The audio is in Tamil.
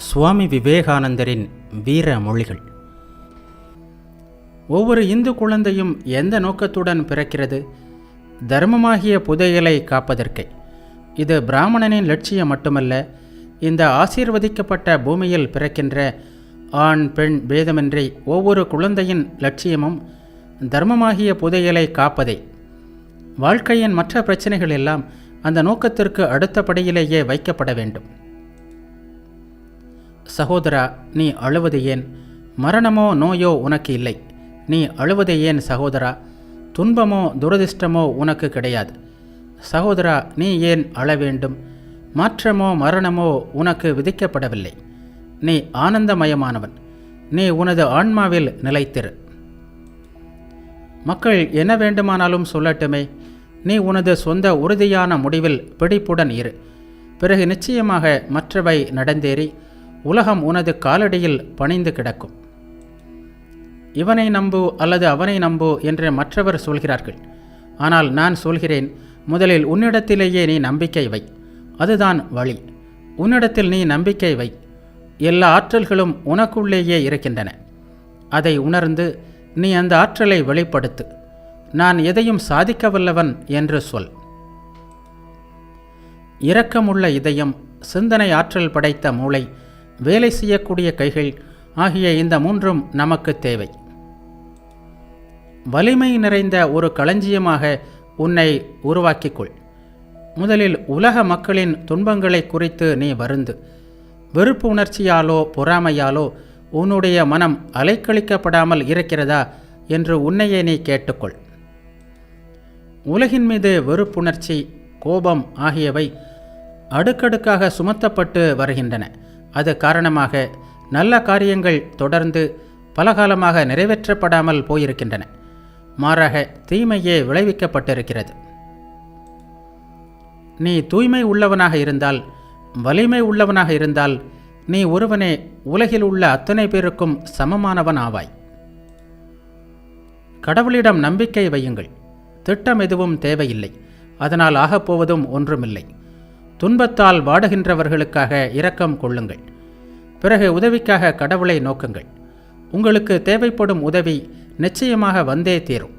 சுவாமி விவேகானந்தரின் வீர மொழிகள். ஒவ்வொரு இந்து குழந்தையும் எந்த நோக்கத்துடன் பிறக்கிறது? தர்மமாகிய புதையலை காப்பதற்கே. இது பிராமணனின் லட்சியம் மட்டுமல்ல, இந்த ஆசீர்வதிக்கப்பட்ட பூமியில் பிறக்கின்ற ஆண் பெண் பேதமின்றி ஒவ்வொரு குழந்தையின் லட்சியமும் தர்மமாகிய புதையலை காப்பதே. வாழ்க்கையின் மற்ற பிரச்சனைகள் எல்லாம் அந்த நோக்கத்திற்கு அடுத்தபடியிலேயே வைக்கப்பட வேண்டும். சகோதரா, நீ அழுவது ஏன்? மரணமோ நோயோ உனக்கு இல்லை. நீ அழுவது ஏன் சகோதரா? துன்பமோ துரதிர்ஷ்டமோ உனக்கு கிடையாது. சகோதரா, நீ ஏன் அழ வேண்டும்? மாற்றமோ மரணமோ உனக்கு விதிக்கப்படவில்லை. நீ ஆனந்தமயமானவன். நீ உனது ஆன்மாவில் நிலைத்திரு. மக்கள் என்ன வேண்டுமானாலும் சொல்லட்டுமே, நீ உனது சொந்த உறுதியான முடிவில் பிடிப்புடன் இரு. பிறகு நிச்சயமாக மற்றவை நடந்தேறி உலகம் உனது காலடியில் பணிந்து கிடக்கும். இவனை நம்பு அல்லது அவனை நம்பு என்று மற்றவர் சொல்கிறார்கள். ஆனால் நான் சொல்கிறேன், முதலில் உன்னிடத்திலேயே நீ நம்பிக்கை வை. அதுதான் வழி. உன்னிடத்தில் நீ நம்பிக்கை வை. எல்லா ஆற்றல்களும் உனக்குள்ளேயே இருக்கின்றன. அதை உணர்ந்து நீ அந்த ஆற்றலை வெளிப்படுத்து. நான் எதையும் சாதிக்க வல்லவன் என்று சொல். இரக்கமுள்ள இதயம், சிந்தனை ஆற்றல் படைத்த மூளை, வேலை செய்யக்கூடிய கைகள் ஆகிய இந்த மூன்றும் நமக்கு தேவை. வலிமை நிறைந்த ஒரு களஞ்சியமாக உன்னை உருவாக்கிக்கொள். முதலில் உலக மக்களின் துன்பங்களை குறித்து நீ வருந்து. வெறுப்பு உணர்ச்சியாலோ பொறாமையாலோ உன்னுடைய மனம் அலைக்கழிக்கப்படாமல் இருக்கிறதா என்று உன்னையே நீ கேட்டுக்கொள். உலகின் மீது வெறுப்புணர்ச்சி, கோபம் ஆகியவை அடுக்கடுக்காக சுமத்தப்பட்டு வருகின்றன. அது காரணமாக நல்ல காரியங்கள் தொடர்ந்து பலகாலமாக நிறைவேற்றப்படாமல் போயிருக்கின்றன. மாறாக தீமையே விளைவிக்கப்பட்டிருக்கிறது. நீ தூய்மை உள்ளவனாக இருந்தால், வலிமை உள்ளவனாக இருந்தால், நீ ஒருவனே உலகில் உள்ள அத்தனை பேருக்கும் சமமானவன் ஆவாய். கடவுளிடம் நம்பிக்கை வையுங்கள். திட்டம் எதுவும் தேவையில்லை. அதனால் ஆகப்போவதும் ஒன்றுமில்லை. துன்பத்தால் வாடுகின்றவர்களுக்காக இரக்கம் கொள்ளுங்கள். பிறகு உதவிக்காக கடவுளை நோக்குங்கள். உங்களுக்கு தேவைப்படும் உதவி நிச்சயமாக வந்தே தீரும்.